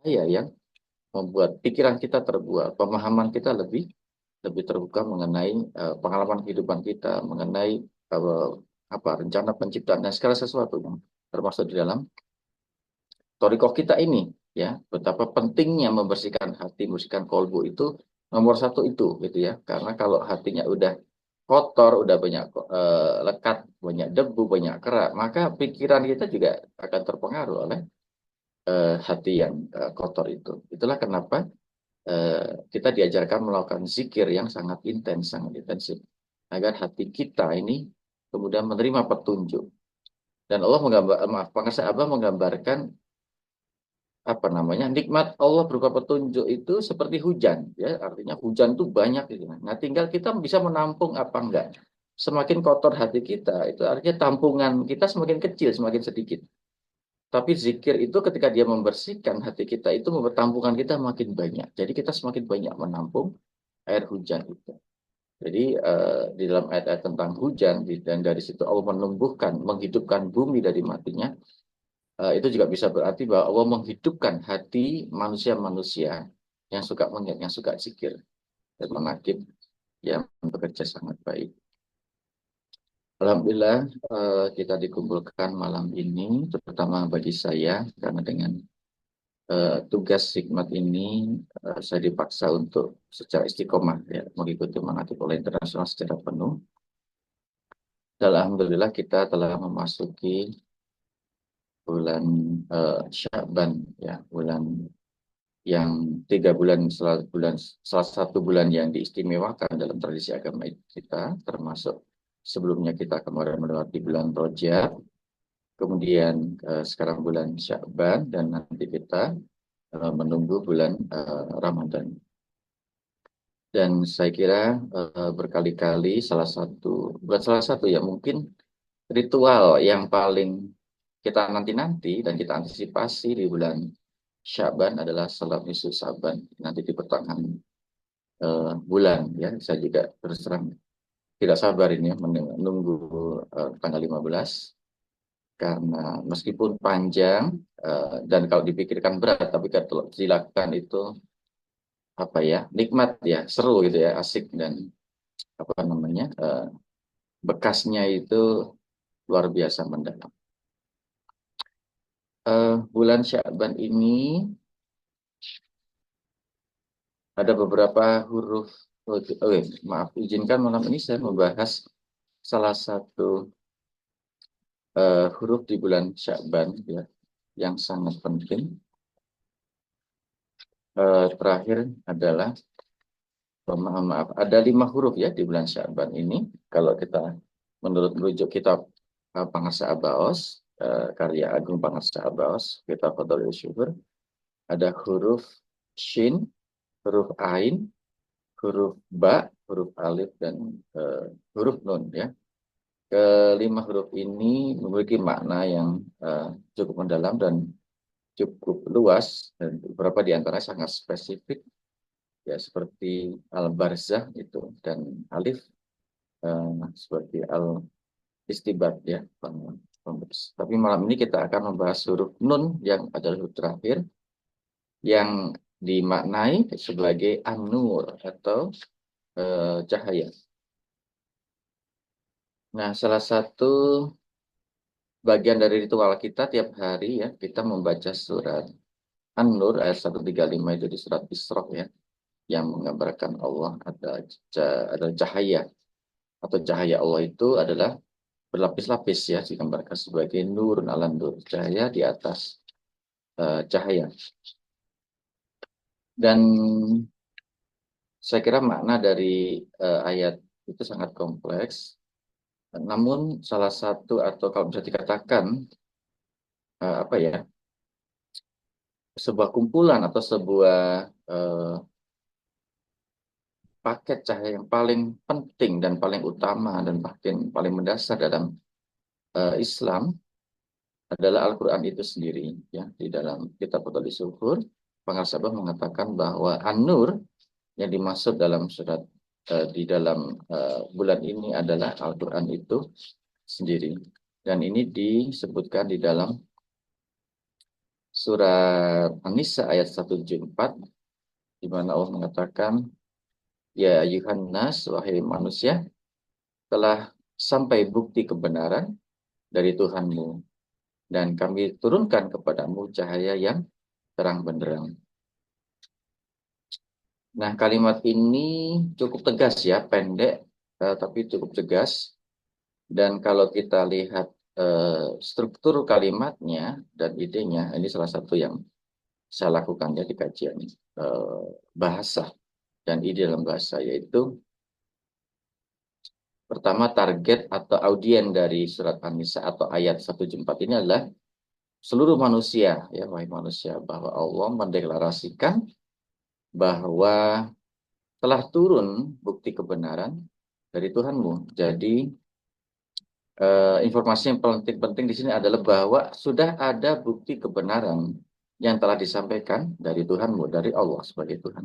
cahaya yang membuat pikiran kita terbuka, pemahaman kita lebih lebih terbuka mengenai pengalaman kehidupan kita, mengenai uh, apa rencana penciptaan dan segala sesuatu yang termasuk di dalam torikoh kita ini, ya, betapa pentingnya membersihkan hati, membersihkan kolbu itu nomor satu itu, gitu ya. Karena kalau hatinya udah kotor, udah banyak lekat, banyak debu, banyak kerak, maka pikiran kita juga akan terpengaruh oleh hati yang kotor itu. Itulah kenapa kita diajarkan melakukan zikir yang sangat intens, sangat intensif, agar hati kita ini kemudian menerima petunjuk. Dan Allah menggambar, maaf, pengasih Abah menggambarkan apa namanya nikmat Allah berupa petunjuk itu seperti hujan, ya, artinya hujan itu banyak gitu. Nah, tinggal kita bisa menampung apa enggak. Semakin kotor hati kita itu artinya tampungan kita semakin kecil, semakin sedikit. Tapi zikir itu ketika dia membersihkan hati kita itu membuat tampungan kita makin banyak, jadi kita semakin banyak menampung air hujan itu. Jadi di dalam ayat-ayat tentang hujan dan dari situ Allah menumbuhkan menghidupkan bumi dari matinya, itu juga bisa berarti bahwa Allah menghidupkan hati manusia-manusia yang suka mengingat, yang suka zikir dan menakib, yang bekerja sangat baik. Alhamdulillah kita dikumpulkan malam ini, terutama bagi saya, karena dengan tugas hikmat ini saya dipaksa untuk secara istiqomah ya, mengikuti manhaj oleh internasional secara penuh. Dan Alhamdulillah kita telah memasuki bulan Sya'ban, ya, bulan yang 3 bulan, salah satu bulan yang diistimewakan dalam tradisi agama kita, termasuk sebelumnya kita kemarin melewati bulan Rajab, kemudian sekarang bulan Sya'ban, dan nanti kita menunggu bulan Ramadan. Dan saya kira berkali-kali bukan salah satu ya, mungkin ritual yang paling kita nanti-nanti dan kita antisipasi di bulan Syaban adalah salat nisfu Syaban, nanti di pertengahan bulan, ya. Saya juga terus terang tidak sabar ini ya, menunggu tanggal 15, karena meskipun panjang dan kalau dipikirkan berat, tapi kalau dilakukan itu apa ya, nikmat ya, seru gitu ya, asik, dan apa namanya, bekasnya itu luar biasa mendalam. Bulan Syaban ini ada beberapa huruf. Maaf, izinkan malam ini saya membahas salah satu huruf di bulan Sya'ban ya, yang sangat penting. Terakhir adalah, maaf, ada 5 huruf ya di bulan Sya'ban ini. Kalau kita menurut merujuk kitab Pangarsa Abaos, karya Agung Pangarsa Abaos, kitab Fadlul Syukur, ada huruf Shin, huruf Ain, huruf Ba, huruf Alif, dan huruf Nun ya. Kelima huruf ini memiliki makna yang cukup mendalam dan cukup luas, dan beberapa di antara sangat spesifik ya, seperti al-barzah itu, dan alif seperti al-istibat ya. Tapi malam ini kita akan membahas huruf nun yang adalah huruf terakhir, yang dimaknai sebagai an-nur atau cahaya. Nah, salah satu bagian dari ritual kita tiap hari ya, kita membaca surat An-Nur ayat 135 itu di surat Isra ya, yang menggambarkan Allah ada cahaya, atau cahaya Allah itu adalah berlapis-lapis ya, digambarkan sebagai nur ala nur, cahaya di atas cahaya. Dan saya kira makna dari ayat itu sangat kompleks. Namun salah satu, atau kalau bisa dikatakan apa ya, sebuah kumpulan atau sebuah paket cahaya yang paling penting dan paling utama dan bahkan paling mendasar dalam Islam adalah Al-Quran itu sendiri. Ya, di dalam kitab Fadlul Syukur, Pengasabah mengatakan bahwa An-Nur yang dimaksud dalam surat di dalam bulan ini adalah Al-Quran itu sendiri. Dan ini disebutkan di dalam surat An-Nisa ayat 174, di mana Allah mengatakan, ya ayuhan nas, wahai manusia, telah sampai bukti kebenaran dari Tuhanmu, dan kami turunkan kepadamu cahaya yang terang benderang. Nah, kalimat ini cukup tegas ya, pendek, tapi cukup tegas. Dan kalau kita lihat struktur kalimatnya dan idenya, ini salah satu yang saya lakukan ya di kajian bahasa dan ide dalam bahasa, yaitu pertama, target atau audien dari surat An-Nisa atau ayat 174 ini adalah seluruh manusia, ya wahai manusia, bahwa Allah mendeklarasikan bahwa telah turun bukti kebenaran dari Tuhanmu. Jadi informasi yang paling penting di sini adalah bahwa sudah ada bukti kebenaran yang telah disampaikan dari Tuhanmu, dari Allah sebagai Tuhan,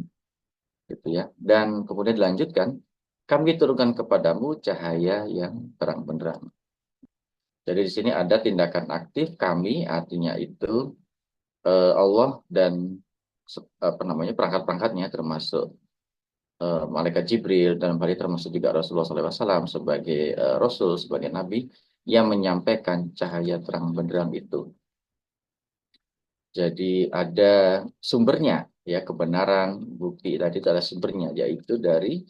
gitu ya. Dan kemudian dilanjutkan, kami turunkan kepadamu cahaya yang terang benderang. Jadi di sini ada tindakan aktif kami, artinya itu Allah dan apa namanya perangkat-perangkatnya, termasuk malaikat Jibril, dan hal ini termasuk juga Rasulullah SAW sebagai Rasul, sebagai Nabi yang menyampaikan cahaya terang benderang itu. Jadi ada sumbernya, ya, kebenaran, bukti tadi itu ada sumbernya, yaitu dari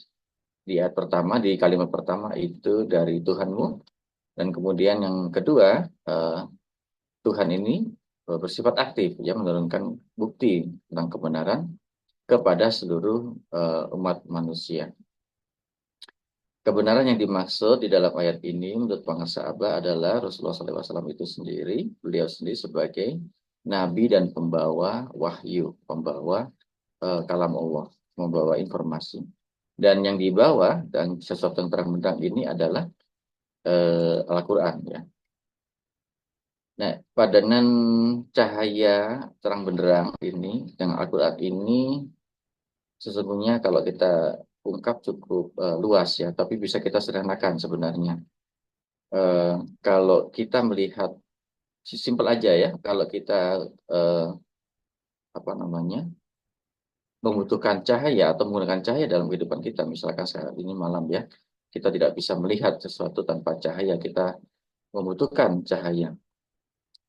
di ayat pertama, di kalimat pertama itu dari Tuhanmu, dan kemudian yang kedua, eh, Tuhan ini bersifat aktif, ya, menurunkan bukti tentang kebenaran kepada seluruh umat manusia. Kebenaran yang dimaksud di dalam ayat ini menurut para sahabat adalah Rasulullah SAW itu sendiri, beliau sendiri sebagai nabi dan pembawa wahyu, pembawa kalam Allah, membawa informasi. Dan yang dibawa dan sesuatu yang terang benderang ini adalah Al-Quran, ya. Nah, padanan cahaya terang benderang ini dengan Al-Quran ini sesungguhnya kalau kita ungkap cukup luas ya, tapi bisa kita sederhanakan sebenarnya. Eh, Kalau kita melihat simpel aja ya, kalau kita eh, apa namanya membutuhkan cahaya atau menggunakan cahaya dalam kehidupan kita, misalkan saat ini malam ya, kita tidak bisa melihat sesuatu tanpa cahaya, kita membutuhkan cahaya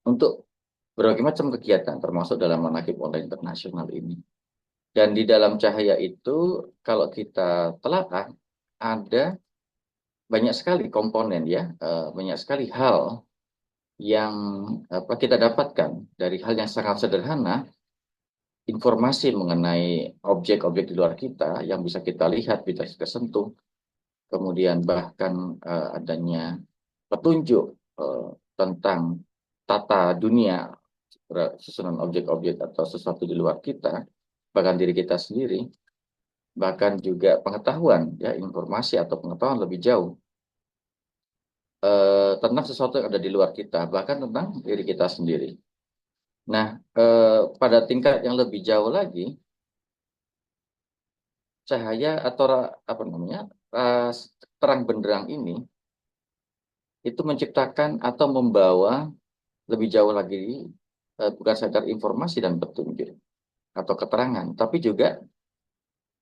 untuk berbagai macam kegiatan, termasuk dalam manhaj online internasional ini. Dan di dalam cahaya itu, kalau kita telaah, ada banyak sekali komponen ya, banyak sekali hal yang apa kita dapatkan dari hal yang sangat sederhana, informasi mengenai objek-objek di luar kita yang bisa kita lihat, bisa kita sentuh, kemudian bahkan adanya petunjuk tentang tata dunia, susunan objek-objek atau sesuatu di luar kita, bahkan diri kita sendiri, bahkan juga pengetahuan, ya, informasi atau pengetahuan lebih jauh tentang sesuatu yang ada di luar kita, bahkan tentang diri kita sendiri. Nah, pada tingkat yang lebih jauh lagi, cahaya atau apa namanya terang benderang ini itu menciptakan atau membawa lebih jauh lagi, bukan saja informasi dan petunjuk atau keterangan, tapi juga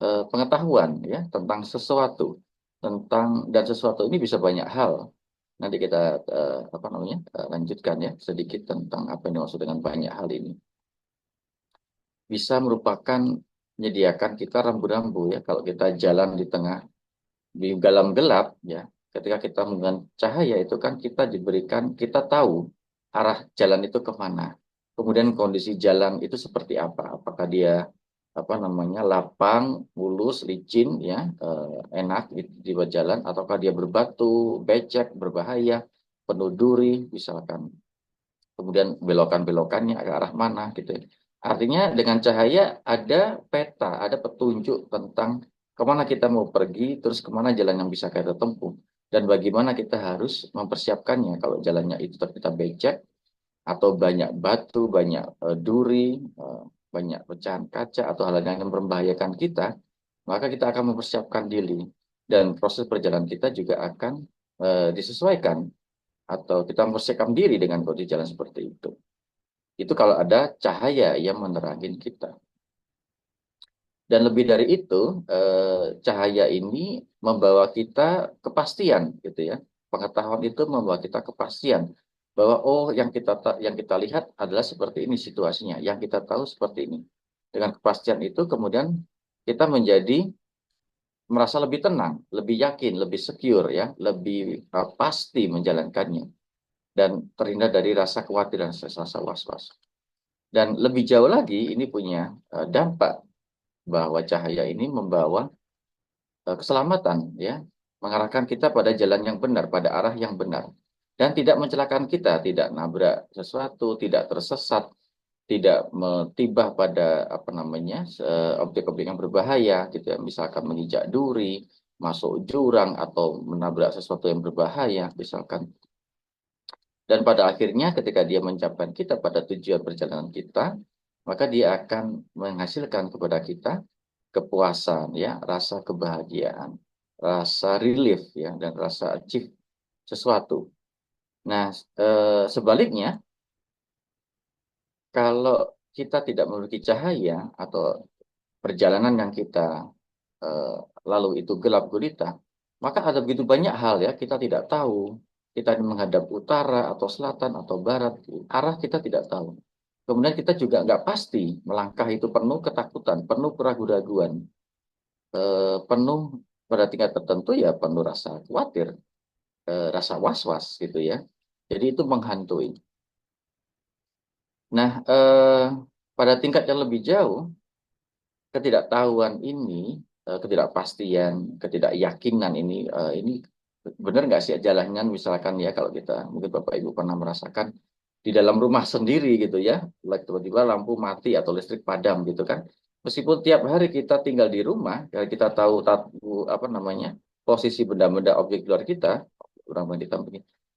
pengetahuan ya tentang sesuatu, dan sesuatu ini bisa banyak hal. Nanti kita apa namanya lanjutkan ya sedikit tentang apa yang dimaksud dengan banyak hal ini. Bisa merupakan menyediakan kita rambu-rambu ya, kalau kita jalan di tengah di dalam gelap ya, ketika kita menggunakan cahaya itu kan kita diberikan, kita tahu arah jalan itu kemana, kemudian kondisi jalan itu seperti apa, apakah dia apa namanya lapang, mulus, licin ya, enak di jalan, ataukah dia berbatu, becek, berbahaya, penuh duri misalkan, kemudian belokan-belokannya ke arah mana gitu ya. Artinya dengan cahaya ada peta, ada petunjuk tentang kemana kita mau pergi, terus kemana jalan yang bisa kita tempuh, dan bagaimana kita harus mempersiapkannya kalau jalannya itu ternyata becek, atau banyak batu, banyak duri, banyak pecahan kaca, atau hal lain yang membahayakan kita, maka kita akan mempersiapkan diri, dan proses perjalanan kita juga akan disesuaikan, atau kita mempersiapkan diri dengan kondisi jalan seperti itu. Itu kalau ada cahaya yang menerangi kita. Dan lebih dari itu, cahaya ini membawa kita kepastian, gitu ya. Pengetahuan itu membawa kita kepastian bahwa oh yang kita lihat adalah seperti ini situasinya, yang kita tahu seperti ini. Dengan kepastian itu kemudian kita menjadi merasa lebih tenang, lebih yakin, lebih secure ya, lebih pasti menjalankannya dan terhindar dari rasa khawatir dan rasa was-was. Dan lebih jauh lagi ini punya dampak bahwa cahaya ini membawa keselamatan ya, mengarahkan kita pada jalan yang benar, pada arah yang benar dan tidak mencelakakan kita, tidak nabrak sesuatu, tidak tersesat, tidak tiba pada apa namanya objek-objek yang berbahaya gitu ya, misalkan menginjak duri, masuk jurang atau menabrak sesuatu yang berbahaya misalkan. Dan pada akhirnya ketika dia mencapai kita pada tujuan perjalanan kita, maka dia akan menghasilkan kepada kita kepuasan ya, rasa kebahagiaan, rasa relief ya, dan rasa achieve sesuatu. Nah, sebaliknya kalau kita tidak memiliki cahaya atau perjalanan yang kita eh, lalu itu gelap gulita, maka ada begitu banyak hal ya kita tidak tahu. Kita menghadap utara atau selatan atau barat, arah kita tidak tahu. Kemudian kita juga nggak pasti melangkah itu penuh ketakutan, penuh keraguan-raguan, penuh pada tingkat tertentu ya penuh rasa khawatir, rasa was-was gitu ya. Jadi itu menghantui. Nah, pada tingkat yang lebih jauh, ketidaktahuan ini, ketidakpastian, ketidakyakinan ini benar nggak sih jalannya misalkan ya kalau kita mungkin Bapak Ibu pernah merasakan di dalam rumah sendiri gitu ya, tiba-tiba lampu mati atau listrik padam gitu kan. Meskipun tiap hari kita tinggal di rumah, ya kita tahu apa namanya posisi benda-benda objek di luar kita, orang yang kita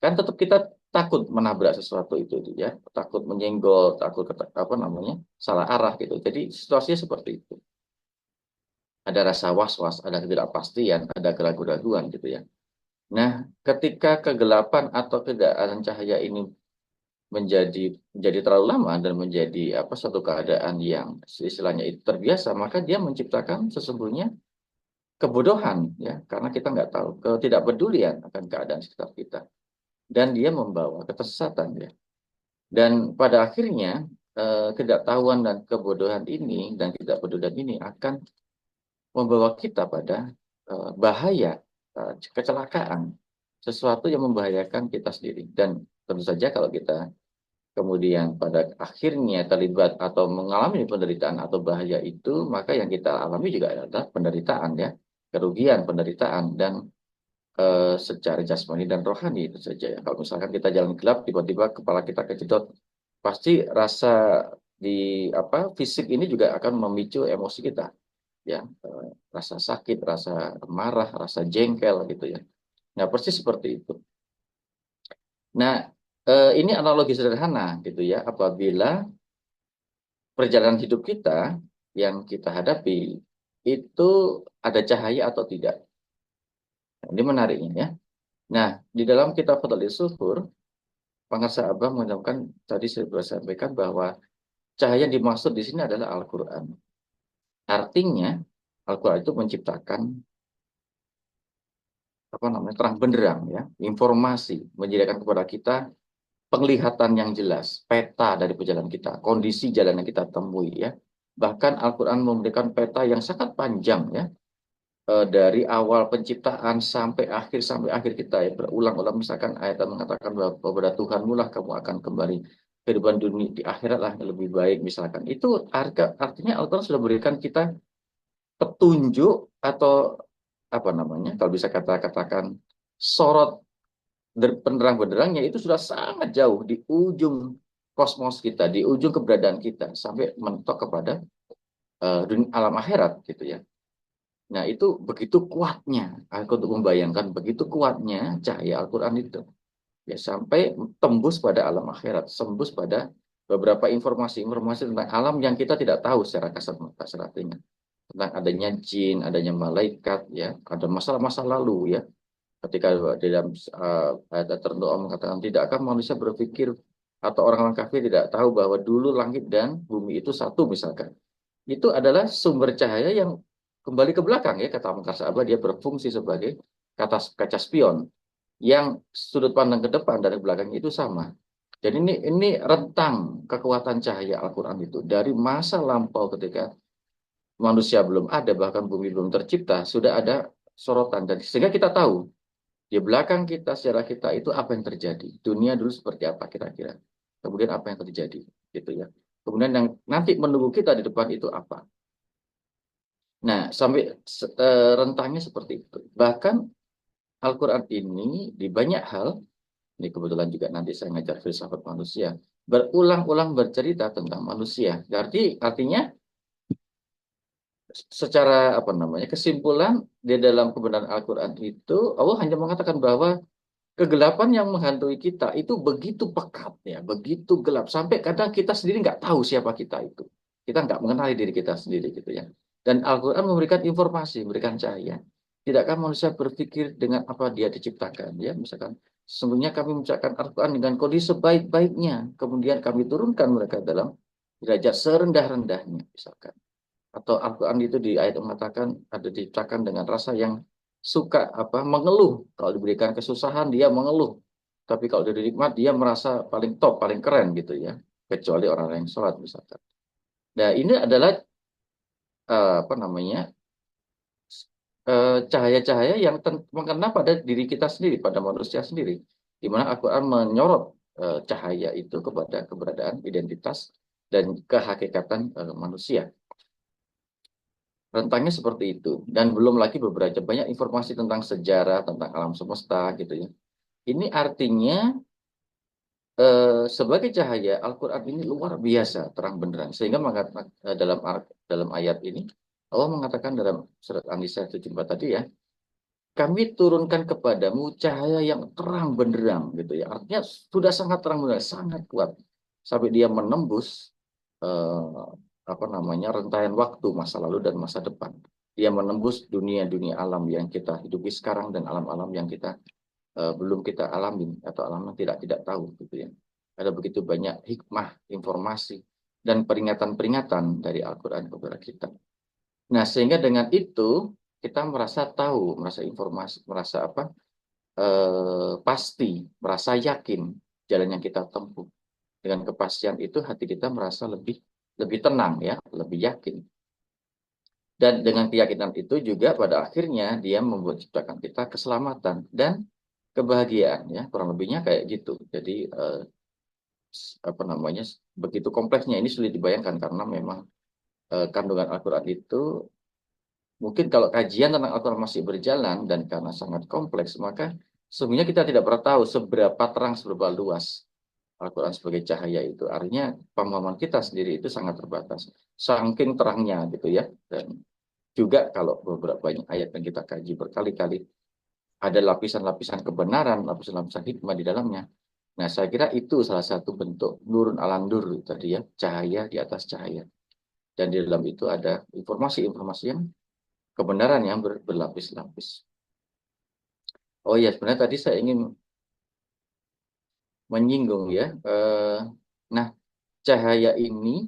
kan tetap kita takut menabrak sesuatu itu ya, takut menyenggol, takut apa namanya salah arah gitu. Jadi situasinya seperti itu, ada rasa was-was, ada ketidakpastian, ada keraguan-raguan gitu ya. Nah, ketika kegelapan atau ketidakadaan cahaya ini menjadi terlalu lama dan menjadi apa suatu keadaan yang istilahnya itu terbiasa, maka dia menciptakan sesungguhnya kebodohan ya, karena kita nggak tahu, ketidakpedulian akan keadaan sekitar kita, dan dia membawa ketersesatan ya. Dan pada akhirnya ketidaktahuan dan kebodohan ini dan ketidakpedulian ini akan membawa kita pada bahaya, kecelakaan, sesuatu yang membahayakan kita sendiri. Dan tentu saja kalau kita kemudian pada akhirnya terlibat atau mengalami penderitaan atau bahaya itu, maka yang kita alami juga adalah penderitaan ya, kerugian, penderitaan, dan secara jasmani dan rohani itu saja ya. Kalau misalkan kita jalan gelap, tiba-tiba kepala kita kejedot, pasti rasa di apa fisik ini juga akan memicu emosi kita ya, rasa sakit, rasa marah, rasa jengkel gitu ya. Nah, persis seperti itu. Nah, ini analogi sederhana gitu ya, apabila perjalanan hidup kita yang kita hadapi itu ada cahaya atau tidak. Nah, ini menariknya ya. Nah, di dalam kitab Fadlil Zuhur, Pengarsa Abah mengucapkan tadi saya sudah sampaikan bahwa cahaya yang dimaksud di sini adalah Al-Quran. Artinya, Al-Quran itu menciptakan apa namanya terang benderang ya, informasi, menjadikan kepada kita penglihatan yang jelas, peta dari perjalanan kita, kondisi jalan yang kita temui ya. Bahkan Al-Quran memberikan peta yang sangat panjang ya, dari awal penciptaan sampai akhir kita ya, berulang-ulang misalkan ayat yang mengatakan bahwa kepada Tuhanmu lah kamu akan kembali, kehidupan dunia di akhirat lah yang lebih baik misalkan. Itu artinya Al-Quran sudah berikan kita petunjuk atau apa namanya kalau bisa katakan sorot penerang benderangnya itu sudah sangat jauh di ujung kosmos kita, di ujung keberadaan kita sampai mentok kepada dunia alam akhirat gitu ya. Nah, itu begitu kuatnya aku untuk membayangkan begitu kuatnya cahaya Al-Qur'an itu. Ya sampai tembus pada alam akhirat, tembus pada beberapa informasi-informasi tentang alam yang kita tidak tahu secara kasat mata, tentang adanya jin, adanya malaikat ya, ada masalah-masa lalu ya. Ketika di dalam ayat tertentu Allah mengatakan tidakkah manusia berpikir atau orang-orang kafir tidak tahu bahwa dulu langit dan bumi itu satu misalkan. Itu adalah sumber cahaya yang kembali ke belakang ya, kata Mungkar Sa'aba, dia berfungsi sebagai kaca spion yang sudut pandang ke depan dari belakang itu sama. Jadi ini rentang kekuatan cahaya Al-Quran itu dari masa lampau ketika manusia belum ada, bahkan bumi belum tercipta, sudah ada sorotan. Dan sehingga kita tahu di belakang kita, sejarah kita itu apa yang terjadi. Dunia dulu seperti apa kira-kira. Kemudian apa yang terjadi, gitu ya. Kemudian yang nanti menunggu kita di depan itu apa. Nah, sampai rentangnya seperti itu. Bahkan Al-Quran ini di banyak hal, ini kebetulan juga nanti saya ngajar filsafat manusia, berulang-ulang bercerita tentang manusia. Berarti artinya secara apa namanya kesimpulan di dalam kebenaran Al-Quran itu Allah hanya mengatakan bahwa kegelapan yang menghantui kita itu begitu pekat ya, begitu gelap sampai kadang kita sendiri nggak tahu siapa kita itu. Kita nggak mengenali diri kita sendiri gitu ya. Dan Al-Quran memberikan informasi, memberikan cahaya. Tidakkah manusia berpikir dengan apa dia diciptakan ya? Misalkan sesungguhnya kami menciptakan Al-Quran dengan kondisi sebaik-baiknya. Kemudian kami turunkan mereka dalam derajat serendah-rendahnya misalkan. Atau Al-Quran itu di ayat mengatakan ada diciptakan dengan rasa yang suka apa mengeluh. Kalau diberikan kesusahan dia mengeluh. Tapi kalau diberi nikmat dia merasa paling top, paling keren gitu ya. Kecuali orang yang sholat misalkan. Nah ini adalah apa namanya cahaya-cahaya yang mengena pada diri kita sendiri, pada manusia sendiri. Di mana Al-Quran menyorot cahaya itu kepada keberadaan identitas dan kehakikatan manusia. Rentangnya seperti itu. Dan belum lagi beberapa banyak informasi tentang sejarah, tentang alam semesta gitu ya. Ini artinya sebagai cahaya Al-Quran ini luar biasa terang benderang. Sehingga mengatakan dalam ayat ini Allah mengatakan dalam surat An-Nisa 74 tadi ya, kami turunkan kepadamu cahaya yang terang benderang gitu ya. Artinya sudah sangat terang benderang, sangat kuat sampai dia menembus eh, apa namanya rentaian waktu masa lalu dan masa depan. Dia menembus dunia-dunia alam yang kita hidupi sekarang dan alam-alam yang kita belum kita alami atau alam yang tidak tahu gitu ya. Ada begitu banyak hikmah, informasi dan peringatan-peringatan dari Al-Quran kepada kita. Nah, sehingga dengan itu kita merasa tahu, merasa informasi, merasa apa? Pasti, merasa yakin jalan yang kita tempuh. Dengan kepastian itu hati kita merasa lebih lebih tenang ya, lebih yakin. Dan dengan keyakinan itu juga pada akhirnya dia membuat ciptakan kita keselamatan dan kebahagiaan ya, kurang lebihnya kayak gitu. Jadi apa namanya begitu kompleksnya ini sulit dibayangkan karena memang kandungan Al-Quran itu mungkin kalau kajian tentang Al-Quran masih berjalan dan karena sangat kompleks maka sebenarnya kita tidak pernah tahu seberapa terang, seberapa luas Al-Quran sebagai cahaya itu. Artinya pemahaman kita sendiri itu sangat terbatas. Saking terangnya gitu ya. Dan juga kalau beberapa banyak ayat yang kita kaji berkali-kali, ada lapisan-lapisan kebenaran, lapisan-lapisan hikmah di dalamnya. Nah, saya kira itu salah satu bentuk nurun ala nur tadi ya, cahaya di atas cahaya. Dan di dalam itu ada informasi-informasi yang kebenaran yang berlapis-lapis. Oh iya, sebenarnya tadi saya ingin menyinggung ya. Nah, cahaya ini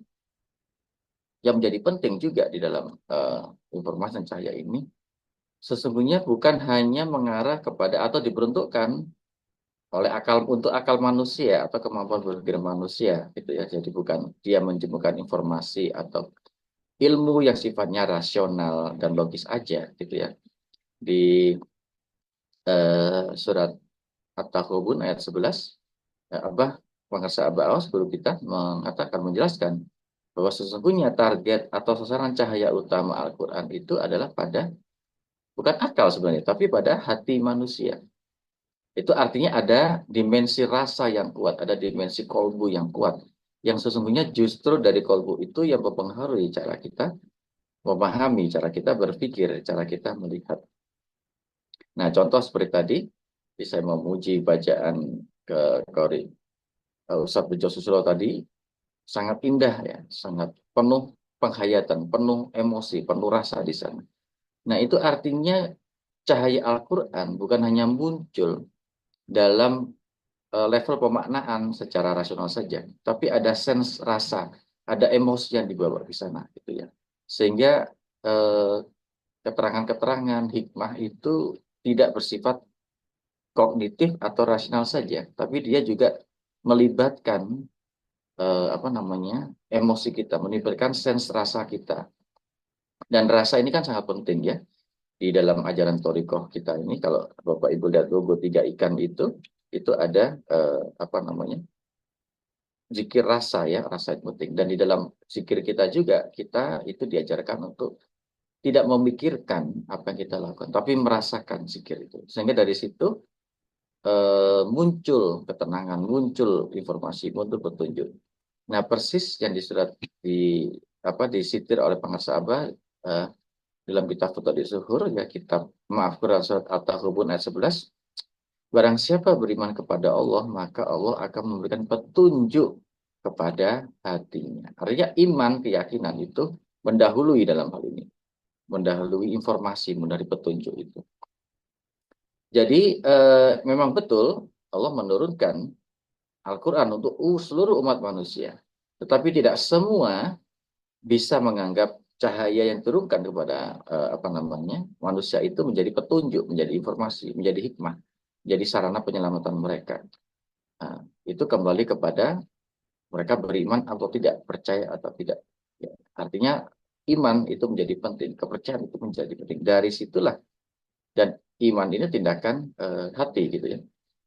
yang menjadi penting juga di dalam informasi dan cahaya ini sesungguhnya bukan hanya mengarah kepada atau diperuntukkan oleh akal untuk akal manusia atau kemampuan berpikir manusia gitu ya. Jadi bukan dia menjemukan informasi atau ilmu yang sifatnya rasional dan logis aja gitu ya. Di surat At-Taghabun ayat 11 Abah Pengarsa Abah Awas guru kita mengatakan menjelaskan bahwa sesungguhnya target atau sasaran cahaya utama Al-Quran itu adalah pada bukan akal sebenarnya, tapi pada hati manusia. Itu artinya ada dimensi rasa yang kuat, ada dimensi kolbu yang kuat. Yang sesungguhnya justru dari kolbu itu yang mempengaruhi cara kita memahami, cara kita berpikir, cara kita melihat. Nah, contoh seperti tadi, saya memuji bacaan ke Qori Ustadz Bejo Susilo tadi, sangat indah ya, sangat penuh penghayatan, penuh emosi, penuh rasa di sana. Nah, itu artinya cahaya Al-Quran bukan hanya muncul dalam level pemaknaan secara rasional saja, tapi ada sense rasa, ada emosi yang dibawa ke sana, gitu ya. Sehingga eh, keterangan-keterangan hikmah itu tidak bersifat kognitif atau rasional saja, tapi dia juga melibatkan apa namanya emosi kita, melibatkan sense rasa kita. Dan rasa ini kan sangat penting ya di dalam ajaran Torikoh kita ini. Kalau Bapak Ibu lihat logo tiga ikan itu ada apa namanya zikir rasa ya, rasa itu penting. Dan di dalam zikir kita juga kita itu diajarkan untuk tidak memikirkan apa yang kita lakukan, tapi merasakan zikir itu. Sehingga dari situ muncul ketenangan, muncul informasi, muncul petunjuk. Nah, persis yang disurat di apa disitir oleh pengarsa Abah dalam kitab Futuhat Zuhur, ya kitab maaf Quran surat At-Taghabun ayat 11, barang siapa beriman kepada Allah, maka Allah akan memberikan petunjuk kepada hatinya. Artinya iman, keyakinan itu mendahului dalam hal ini, mendahului informasi, mendahului petunjuk itu. Jadi memang betul Allah menurunkan Al-Quran untuk seluruh umat manusia. Tetapi tidak semua bisa menganggap cahaya yang turunkan kepada apa namanya manusia itu menjadi petunjuk, menjadi informasi, menjadi hikmah, menjadi sarana penyelamatan mereka. Nah, itu kembali kepada mereka beriman atau tidak, percaya atau tidak. Ya, artinya iman itu menjadi penting, kepercayaan itu menjadi penting. Dari situlah, dan iman ini tindakan hati gitu ya.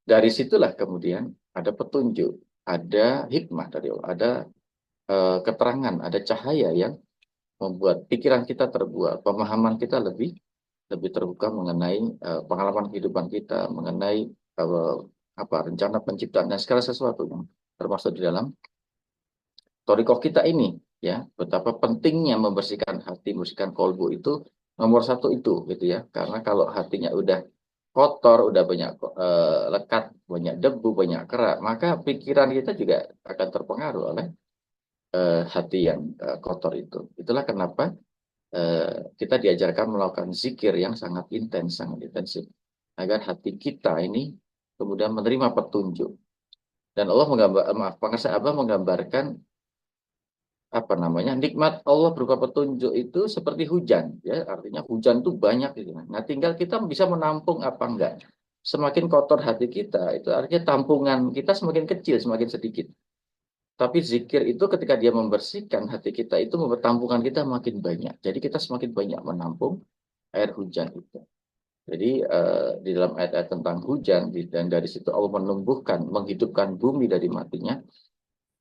Dari situlah kemudian ada petunjuk, ada hikmah dari Allah, ada keterangan, ada cahaya yang membuat pikiran kita terbuat, pemahaman kita lebih lebih terbuka mengenai pengalaman kehidupan kita, mengenai apa rencana penciptaan dan segala sesuatu yang termasuk di dalam torikoh kita ini, ya betapa pentingnya membersihkan hati, membersihkan kolbu itu nomor satu itu, gitu ya. Karena kalau hatinya udah kotor, udah banyak lekat, banyak debu, banyak kerak, maka pikiran kita juga akan terpengaruh oleh hati yang kotor itu. Itulah kenapa kita diajarkan melakukan zikir yang sangat intens, sangat intensif, agar hati kita ini kemudian menerima petunjuk. Dan Allah maaf, pengarsa Abah menggambarkan apa namanya nikmat Allah berupa petunjuk itu seperti hujan, ya artinya hujan itu banyak gitu. Nah, tinggal kita bisa menampung apa enggak. Semakin kotor hati kita, itu artinya tampungan kita semakin kecil, semakin sedikit. Tapi zikir itu ketika dia membersihkan hati kita, itu membuat tampungan kita makin banyak. Jadi kita semakin banyak menampung air hujan itu. Jadi di dalam ayat-ayat tentang hujan, dan dari situ Allah menumbuhkan, menghidupkan bumi dari matinya,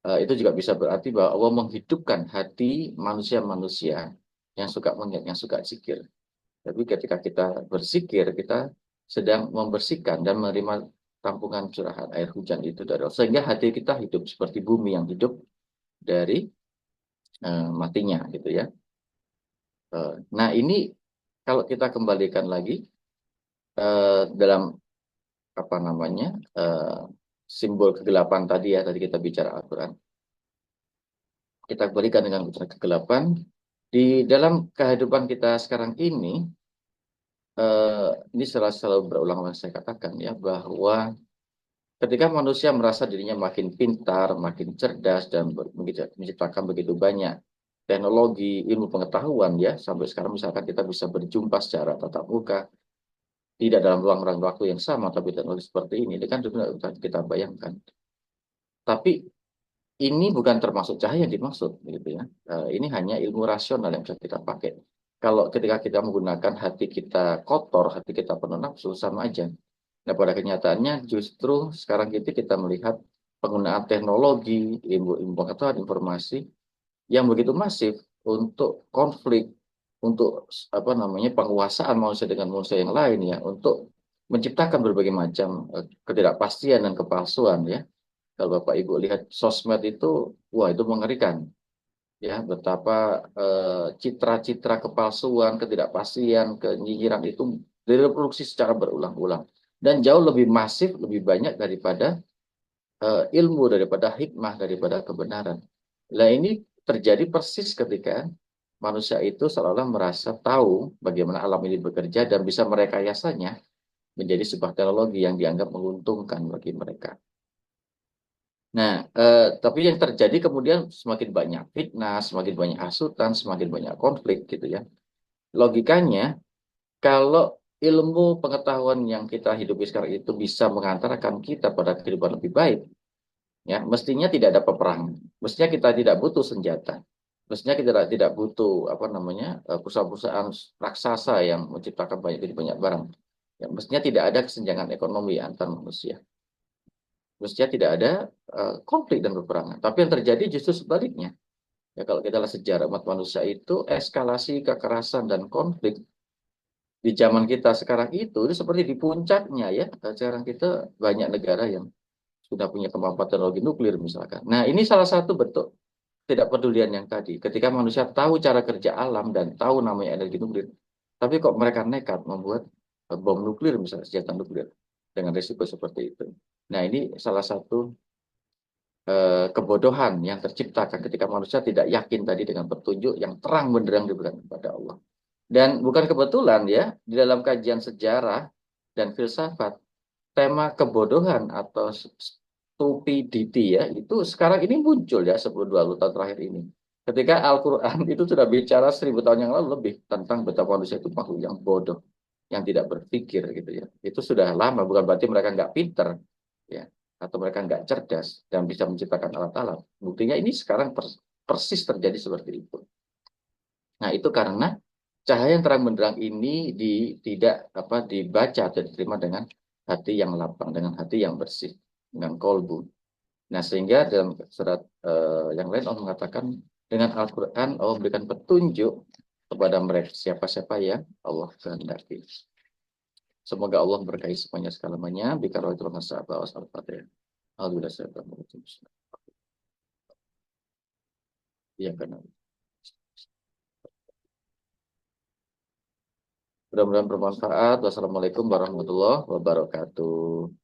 itu juga bisa berarti bahwa Allah menghidupkan hati manusia-manusia yang suka mengingat, yang suka zikir. Tapi ketika kita berzikir, kita sedang membersihkan dan menerima tampungan curahan air hujan itu dari Allah. Sehingga hati kita hidup seperti bumi yang hidup dari matinya, gitu ya. Nah, ini kalau kita kembalikan lagi dalam apa namanya simbol kegelapan tadi ya, tadi kita bicara Al-Quran. Kita berikan dengan kegelapan di dalam kehidupan kita sekarang ini selalu berulang yang saya katakan ya, bahwa ketika manusia merasa dirinya makin pintar, makin cerdas, dan menciptakan begitu banyak teknologi, ilmu pengetahuan ya, sampai sekarang misalkan kita bisa berjumpa secara tatap muka, tidak dalam ruang waktu yang sama, tapi teknologi seperti ini kan sudah kita bayangkan. Tapi ini bukan termasuk cahaya yang dimaksud, gitu ya. Ini hanya ilmu rasional yang bisa kita pakai. Kalau ketika kita menggunakan hati kita kotor, hati kita penuh nafsu, sama aja. Nah, pada kenyataannya justru sekarang kita melihat penggunaan teknologi, ilmu pengetahuan, informasi yang begitu masif untuk konflik, untuk apa namanya penguasaan manusia dengan manusia yang lain ya, untuk menciptakan berbagai macam ketidakpastian dan kepalsuan ya. Kalau Bapak Ibu lihat sosmed itu, wah itu mengerikan. Ya, betapa citra-citra kepalsuan, ketidakpastian, kenyinyiran itu direproduksi secara berulang-ulang. Dan jauh lebih masif, lebih banyak daripada ilmu, daripada hikmah, daripada kebenaran. Nah, ini terjadi persis ketika manusia itu seolah-olah merasa tahu bagaimana alam ini bekerja dan bisa merekayasanya menjadi sebuah teknologi yang dianggap menguntungkan bagi mereka. Nah, tapi yang terjadi kemudian semakin banyak fitnah, semakin banyak hasutan, semakin banyak konflik gitu ya. Logikanya, kalau ilmu pengetahuan yang kita hidupi sekarang itu bisa mengantarkan kita pada kehidupan lebih baik, ya mestinya tidak ada peperangan. Mestinya kita tidak butuh senjata. Mestinya kita tidak butuh apa namanya perusahaan-perusahaan raksasa yang menciptakan banyak barang. Ya, mestinya tidak ada kesenjangan ekonomi antar manusia. Mestinya tidak ada konflik dan peperangan. Tapi yang terjadi justru sebaliknya. Ya, kalau kita lihat sejarah umat manusia itu eskalasi kekerasan dan konflik di zaman kita sekarang itu seperti di puncaknya ya. Sekarang kita banyak negara yang sudah punya kemampuan teknologi nuklir misalkan. Nah, ini salah satu bentuk tidak pedulian yang tadi. Ketika manusia tahu cara kerja alam dan tahu namanya energi nuklir, tapi kok mereka nekat membuat bom nuklir misalnya senjata nuklir dengan risiko seperti itu. Nah, ini salah satu kebodohan yang terciptakan ketika manusia tidak yakin tadi dengan petunjuk yang terang benderang diberikan kepada Allah. Dan bukan kebetulan ya, di dalam kajian sejarah dan filsafat, tema kebodohan atau stupidity ya, itu sekarang ini muncul ya 10-20 tahun terakhir ini. Ketika Al-Quran itu sudah bicara 1000 tahun yang lalu lebih tentang betapa manusia itu makhluk yang bodoh, yang tidak berpikir gitu ya. Itu sudah lama, bukan berarti mereka nggak pinter ya, atau mereka nggak cerdas dan bisa menciptakan alat-alat. Buktinya ini sekarang persis terjadi seperti itu. Nah, itu karena cahaya yang terang benderang ini tidak apa dibaca atau diterima dengan hati yang lapang, dengan hati yang bersih, dengan kolbu. Nah, sehingga dalam surat yang lain Allah mengatakan dengan Al-Quran Allah memberikan petunjuk kepada mereka siapa-siapa yang Allah kehendaki. Semoga Allah berkahi semuanya selamanya. Bikaroitul masalah al-fatihah. Alhamdulillah saya berterima kasih. Iya karena mudah-mudahan bermanfaat. Wassalamualaikum warahmatullahi wabarakatuh.